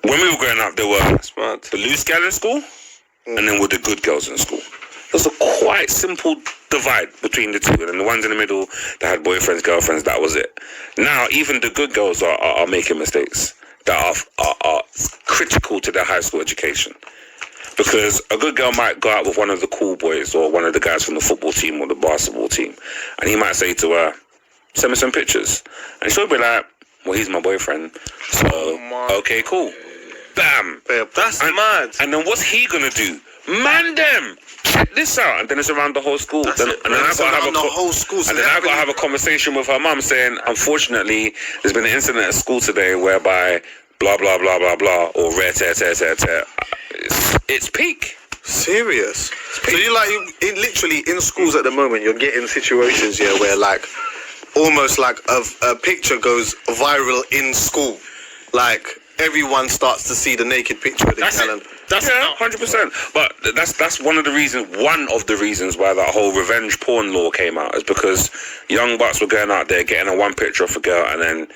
when we were growing up, there were Smart. the loose girls in school, and then were the good girls in school. There's a quite simple divide between the two, and then the ones in the middle that had boyfriends, girlfriends, that was it. Now, even the good girls are making mistakes that are critical to their high school education. Because a good girl might go out with one of the cool boys or one of the guys from the football team or the basketball team, and he might say to her, send me some pictures. And she'll be like, well, he's my boyfriend, so, okay, cool. Bam. That's mad. And then what's he gonna do? Man them! Check this out. And then it's around the whole school. That's then, it, and then I've got to have the whole school. So and then I've got to have a conversation with her mum saying, unfortunately, there's been an incident at school today whereby blah, blah, blah, blah, blah, or rare, tear. It's peak. Serious. So you literally in schools at the moment, you're getting situations where like almost like a picture goes viral in school, like everyone starts to see the naked picture of the talent. That's 100%. But that's one of the reasons why that whole revenge porn law came out, is because young bucks were going out there getting a one picture of a girl, and then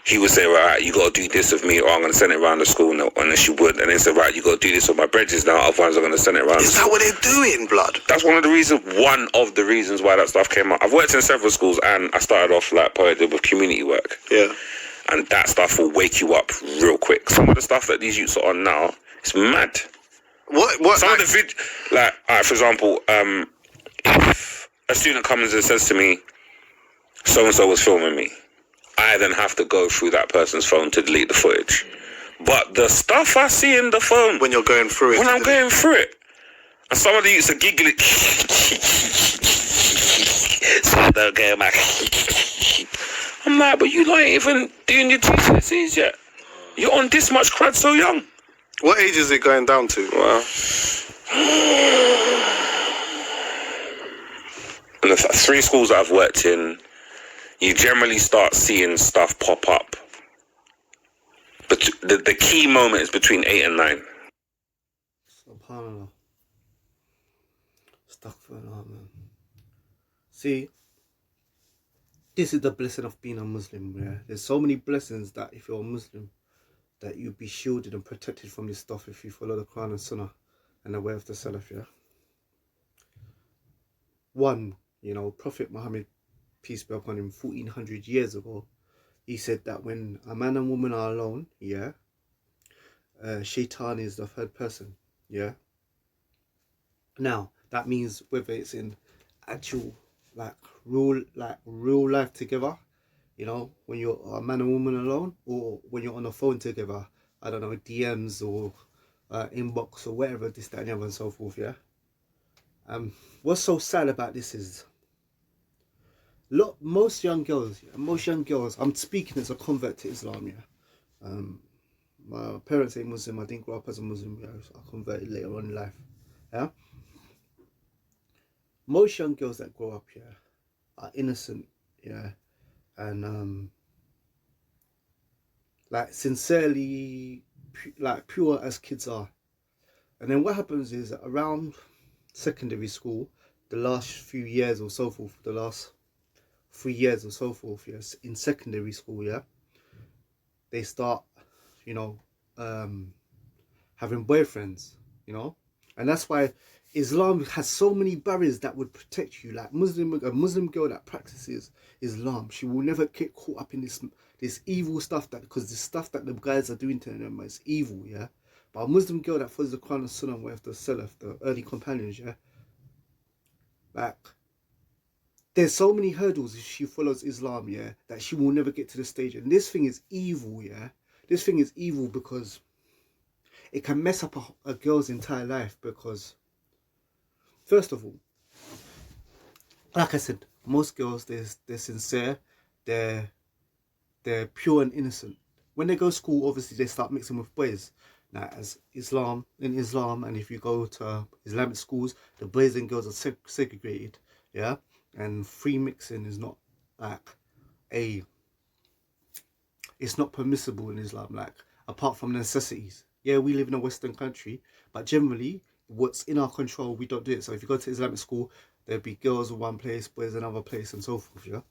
he would say, right, you got to do this with me, or I'm going to send it around the school. And then she would, and they said, right, you got to do this with my bridges now, otherwise I'm going to send it around. Is that what they're doing, blood? That's one of the reasons why that stuff came out. I've worked in several schools, and I started off like poetic with community work. Yeah. And that stuff will wake you up real quick. Some of the stuff that these youths are on now, it's mad. What? Some of the for example, if a student comes and says to me, so-and-so was filming me, I then have to go through that person's phone to delete the footage. But the stuff I see in the phone, when you're going through it, and some of the youths are giggling. So they'll go back. I'm like, but you ain't even doing your GCSEs yet. You're on this much crud so young. What age is it going down to? Well, in the 3 schools that I've worked in, you generally start seeing stuff pop up. But the key moment is between 8 and 9. SubhanAllah. Astaghfirullah, man. See, this is the blessing of being a Muslim. Yeah? There's so many blessings that if you're a Muslim, that you'll be shielded and protected from this stuff if you follow the Quran and Sunnah and the way of the Salaf. Yeah. One, Prophet Muhammad, peace be upon him, 1400 years ago, he said that when a man and woman are alone, shaitan is the third person. Yeah. Now that means whether it's in actual real life together, when you're a man and woman alone, or when you're on the phone together, I don't know, DMs or inbox or whatever, this, that, and the other, and so forth. Yeah. What's so sad about this is, look, most young girls, I'm speaking as a convert to Islam. Yeah. My parents ain't Muslim. I didn't grow up as a Muslim. Yeah, so I converted later on in life. Yeah. Most young girls that grow up here are innocent. Yeah. And sincerely pure as kids are. And then what happens is that around secondary school, the last few years or so forth, the last 3 years or so forth, yes, in secondary school, yeah, they start having boyfriends, and that's why Islam has so many barriers that would protect you. Like a Muslim girl that practices Islam, she will never get caught up in this evil stuff, because the stuff that the guys are doing to them is evil. Yeah. But a Muslim girl that follows the Quran and Sunnah with the Salaf, the early companions, yeah, there's so many hurdles if she follows Islam, yeah, that she will never get to the stage. And this thing is evil, yeah. This thing is evil because it can mess up a girl's entire life. Because first of all, like I said, most girls, they're sincere, they're pure and innocent. When they go to school, obviously they start mixing with boys. Now, as in Islam, and if you go to Islamic schools, the boys and girls are segregated, yeah. And free mixing is not it's not permissible in Islam, apart from necessities. Yeah, we live in a Western country, but generally, what's in our control, we don't do it. So if you go to Islamic school, there'll be girls in one place, boys in another place, and so forth, yeah.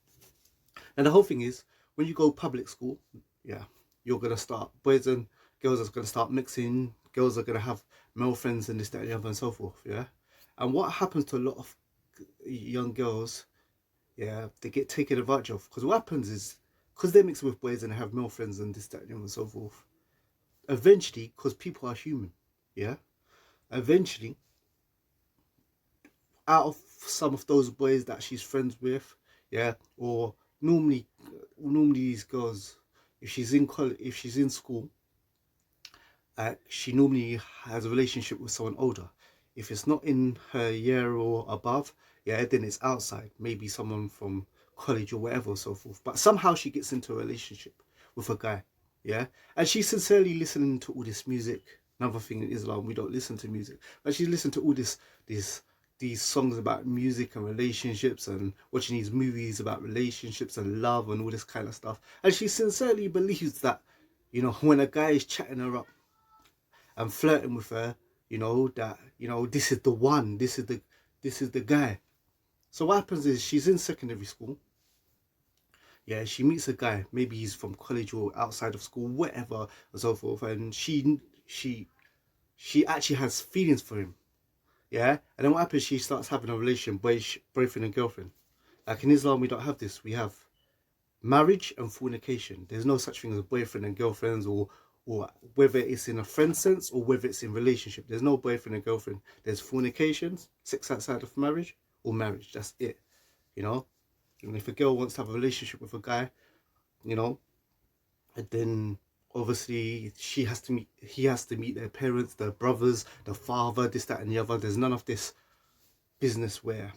And the whole thing is, when you go public school, yeah, you're gonna start boys and girls are going to start mixing, girls are going to have male friends and this, that, and the other, and so forth, yeah? And what happens to a lot of young girls, yeah, they get taken advantage of. Because what happens is, because they're mixing with boys and they have male friends and this, that, and the other, and so forth, eventually, because people are human, yeah? Eventually, out of some of those boys that she's friends with, yeah, or normally these girls, if she's in college, if she's in school, she normally has a relationship with someone older. If it's not in her year or above, yeah, then it's outside, maybe someone from college or whatever, or so forth. But somehow she gets into a relationship with a guy, yeah, and she's sincerely listening to all this music. Another thing in Islam, we don't listen to music, but she's listening to all these songs about music and relationships, and watching these movies about relationships and love and all this kind of stuff. And she sincerely believes that, you know, when a guy is chatting her up and flirting with her, you know, that, you know, this is the one, this is the guy. So what happens is she's in secondary school. Yeah, she meets a guy, maybe he's from college or outside of school, whatever, and so forth, and she actually has feelings for him. Yeah, and then what happens? She starts having a relationship, boyfriend and girlfriend. Like in Islam, we don't have this. We have marriage and fornication. There's no such thing as boyfriend and girlfriends, or whether it's in a friend sense or whether it's in relationship. There's no boyfriend and girlfriend. There's fornications, sex outside of marriage, or marriage. That's it. You know. And if a girl wants to have a relationship with a guy, you know, and then obviously he has to meet their parents, their brothers, the father, this, that, and the other. There's none of this business where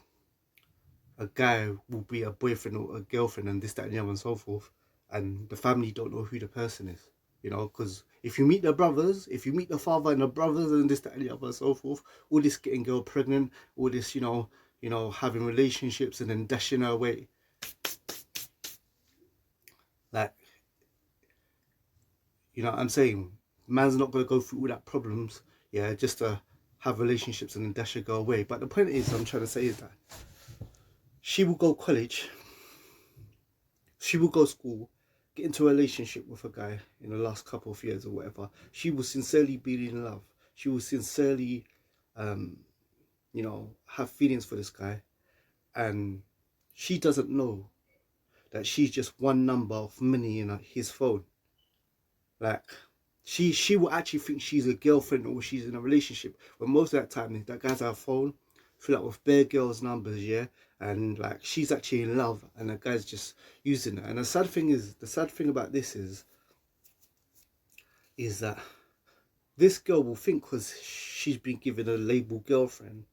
a guy will be a boyfriend or a girlfriend and this, that, and the other, and so forth, and the family don't know who the person is, you know, because if you meet the brothers, if you meet the father and the brothers and this, that, and the other, and so forth, all this getting girl pregnant, all this, you know, having relationships and then dashing her away, like, you know what I'm saying, man's not going to go through all that problems, yeah, just to have relationships and then dash her girl away. But the point is, I'm trying to say is that she will go college, she will go school, get into a relationship with a guy in the last couple of years or whatever. She will sincerely be in love. She will sincerely, you know, have feelings for this guy. And she doesn't know that she's just one number of many in his phone. Like, she will actually think she's a girlfriend or she's in a relationship. But most of that time, that guy's her phone fill up with bare girls' numbers, yeah? And like, she's actually in love and the guy's just using her. And the sad thing about this is that this girl will think, because she's been given a label girlfriend,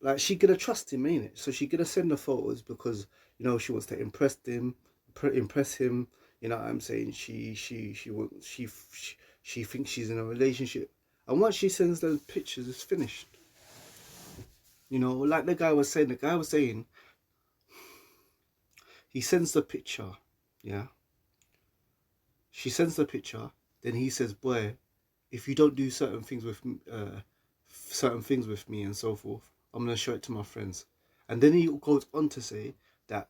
like, she gonna trust him, ain't it? So she gonna send the photos because, you know, she wants to impress him. You know what I'm saying? She thinks she's in a relationship, and once she sends those pictures, it's finished. You know, like the guy was saying, he sends the picture, yeah. She sends the picture, then he says, "Boy, if you don't do certain things with me and so forth, I'm gonna show it to my friends." And then he goes on to say that,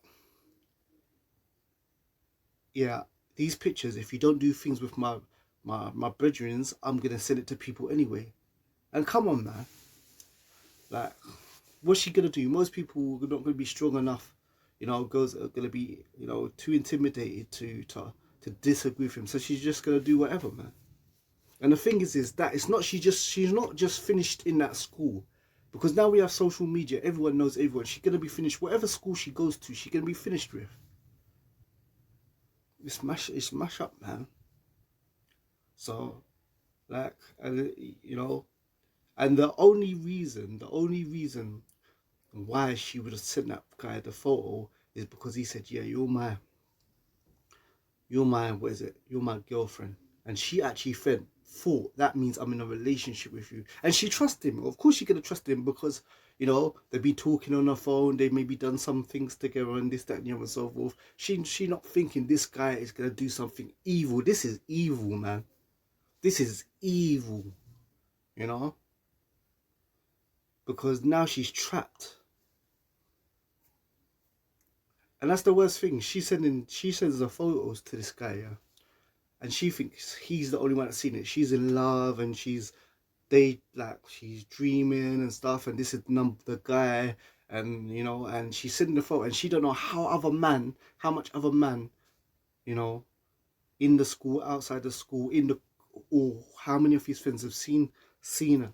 yeah, these pictures, if you don't do things with my brethrens, I'm gonna send it to people anyway. And come on, man, like, what's she gonna do? Most people are not gonna be strong enough, you know. Girls are gonna be, you know, too intimidated to disagree with him. So she's just gonna do whatever, man. And the thing is that it's not, she's not just finished in that school, because now we have social media. Everyone knows everyone. She's gonna be finished whatever school she goes to. She's gonna be finished with. It's mash up, man. So, like, and you know, and the only reason why she would have sent that guy the photo is because he said, "Yeah, what is it? You're my girlfriend." And she actually thought that means I'm in a relationship with you. And she trusts him. Of course she's gonna trust him because, you know, they've been talking on the phone, they maybe done some things together and this, that, and the other, and so forth. She not thinking this guy is gonna do something evil. This is evil, man. This is evil, you know? Because now she's trapped. And that's the worst thing. She sends the photos to this guy, yeah? and she thinks he's the only one that's seen it. She's in love, and she's dreaming and stuff, and this is the guy, and and she's sitting in the photo, and she don't know how much other man, in the school, outside the school, or how many of his friends have seen her.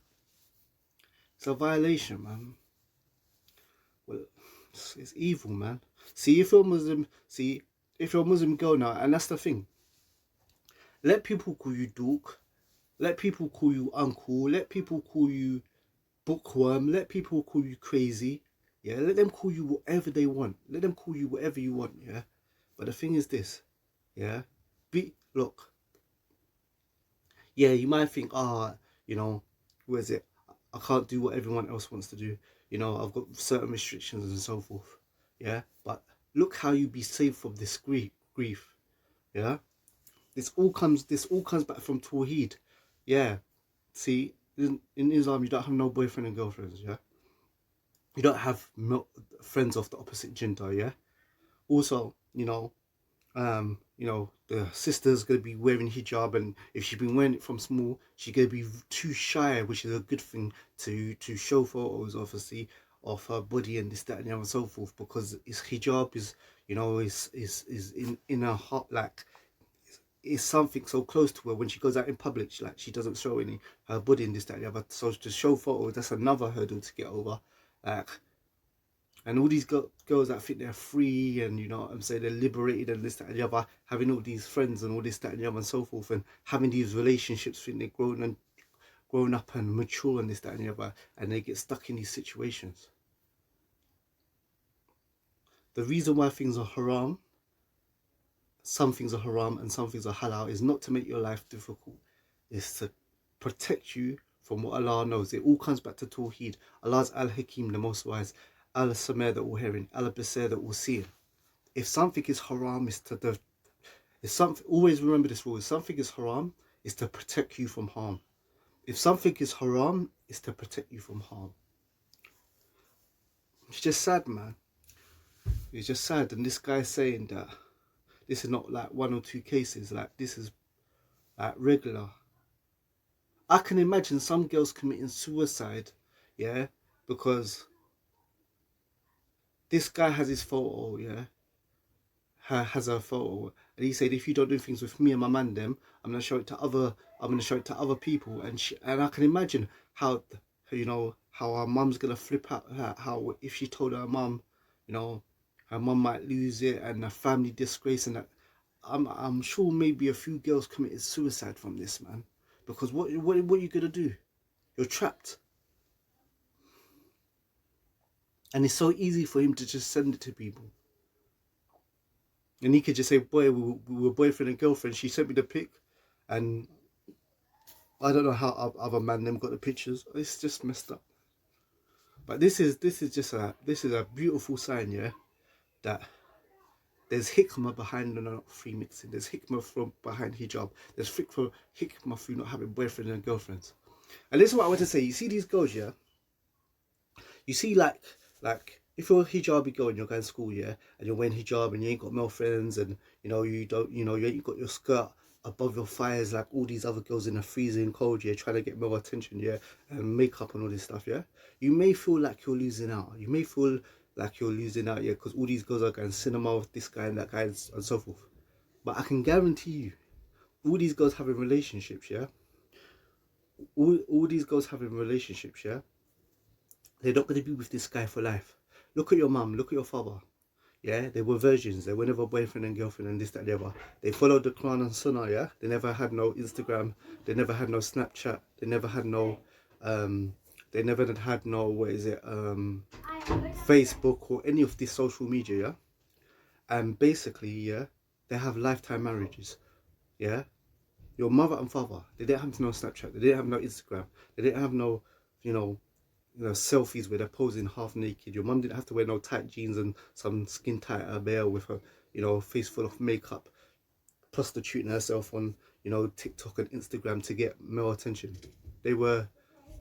It's a violation, man. Well, it's evil, man. See, if you're a Muslim girl now, and that's the thing. Let people call you dork. Let people call you uncle. Let people call you bookworm. Let people call you crazy. Yeah, let them call you whatever they want. Let them call you whatever you want. Yeah, but the thing is this. Yeah, look. Yeah, you might think, where is it? I can't do what everyone else wants to do. I've got certain restrictions and so forth. Yeah, but look how you be saved from this grief. Yeah, this all comes back from Tawheed. Yeah, see, in Islam you don't have no boyfriend and girlfriends. Yeah, you don't have friends of the opposite gender. Yeah, also, the sister's gonna be wearing hijab, and if she's been wearing it from small, she's gonna be too shy, which is a good thing, to show photos, obviously, of her body and this, that, and the other, and so forth, because his hijab is, is in her heart, like, is something so close to her when she goes out in public. She doesn't show any her body and this, that, and the other. So to show photos, that's another hurdle to get over, like. And all these girls that think they're free, and what I'm saying, they're liberated and this, that, and the other, having all these friends and all this, that, and the other, and so forth, and having these relationships, think they're grown up and mature and this, that, and the other, and they get stuck in these situations. The reason why things are haram, some things are haram and some things are halal, is not to make your life difficult. It's to protect you from what Allah knows. It all comes back to Tawheed. Allah's Al-Hakim, the most wise. Al-Samir, the all-hearing. Al-Basir, the all-seeing. If something is haram, always remember this rule. If something is haram, it's to protect you from harm. If something is haram, it's to protect you from harm. It's just sad, man. It's just sad. And this guy's saying that this is not like one or two cases. Like, this is like regular. I can imagine some girls committing suicide, yeah, because this guy has his photo, yeah, has a photo, and he said, if you don't do things with me and my man, them, I'm gonna show it to other people, and I can imagine how, how our mum's gonna flip out. How if she told her mum, her mum might lose it, and a family disgrace, and that. I'm sure maybe a few girls committed suicide from this, man, because what are you gonna do? You're trapped. And it's so easy for him to just send it to people. And he could just say, boy, we were boyfriend and girlfriend. She sent me the pic. And I don't know how other man them got the pictures. It's just messed up. But this is a beautiful sign, yeah, that there's hikmah behind not free mixing. There's hikmah behind hijab. There's hikmah through not having boyfriend and girlfriends. And this is what I want to say. You see these girls, yeah? You see, like if you're a hijabi girl and you're going to school, yeah, and you're wearing hijab and you ain't got male friends, and you ain't got your skirt above your thighs like all these other girls in the freezing cold, yeah, trying to get more attention, yeah, and makeup and all this stuff, yeah. You may feel like you're losing out. You may feel like you're losing out, yeah, because all these girls are going cinema with this guy and that guy and so forth. But I can guarantee you, all these girls having relationships, yeah. All these girls having relationships, yeah. They're not going to be with this guy for life. Look at your mum, look at your father. Yeah, they were virgins. They were never boyfriend and girlfriend and this, that, and the other. They followed the Quran and Sunnah, yeah? They never had no Instagram. They never had no Snapchat. They never had no, Facebook or any of this social media, yeah? And basically, yeah, they have lifetime marriages, yeah? Your mother and father, they didn't have no Snapchat. They didn't have no Instagram. They didn't have no, selfies where they're posing half naked. Your mum didn't have to wear no tight jeans and some skin tight veil with her, face full of makeup, prostituting herself on, TikTok and Instagram to get male attention. They were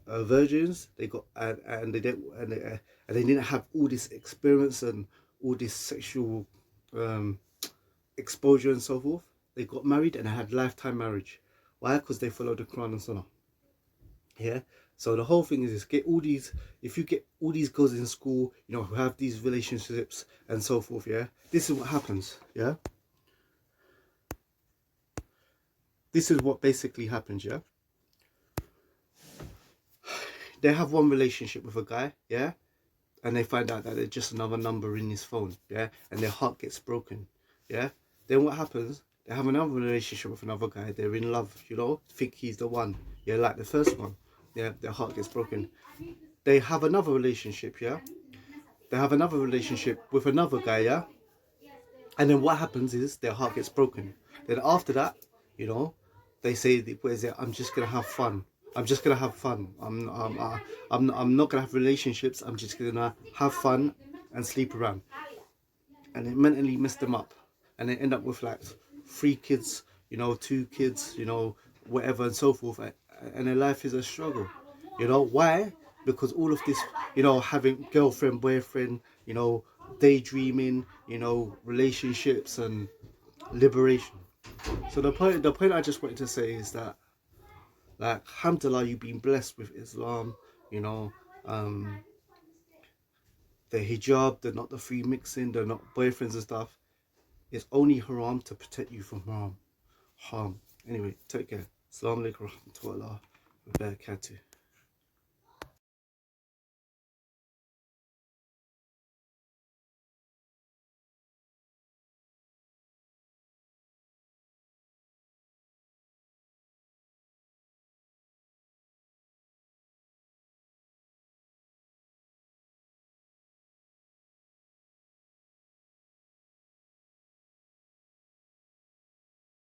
virgins. They got and they didn't have all this experience and all this sexual exposure and so forth. they got married and had lifetime marriage. Why? Because they follow the Quran and Sunnah. Yeah. So the whole thing is get all these. If you get all these girls in school, you know, who have these relationships and so forth. Yeah. This is what happens. Yeah. This is what basically happens. Yeah. They have one relationship with a guy. Yeah. And they find out that they're just another number in his phone. Yeah. And their heart gets broken. Yeah. Then what happens? They have another relationship with another guy. They're in love. You know, think he's the one. Yeah, like the first one. Yeah. Their heart gets broken. They have another relationship, yeah? They have another relationship with another guy, yeah? And then what happens is their heart gets broken. Then after that, you know, they say, what is it? I'm just gonna have fun. I'm just gonna have fun. I'm not gonna have relationships. I'm just gonna have fun and sleep around. And it mentally messed them up. And they end up with like 3 kids, you know, 2 kids, you know, whatever and so forth. And their life is a struggle. You know, why? Because all of this, you know, having girlfriend, boyfriend, you know, daydreaming, you know, relationships and liberation. So the point I just wanted to say is that, like, alhamdulillah, you've been blessed with Islam, you know, the hijab, they're not the free mixing, they're not boyfriends and stuff. It's only haram to protect you from harm. Anyway, take care. Assalamu alaikum warahmatullahi wabarakatuh.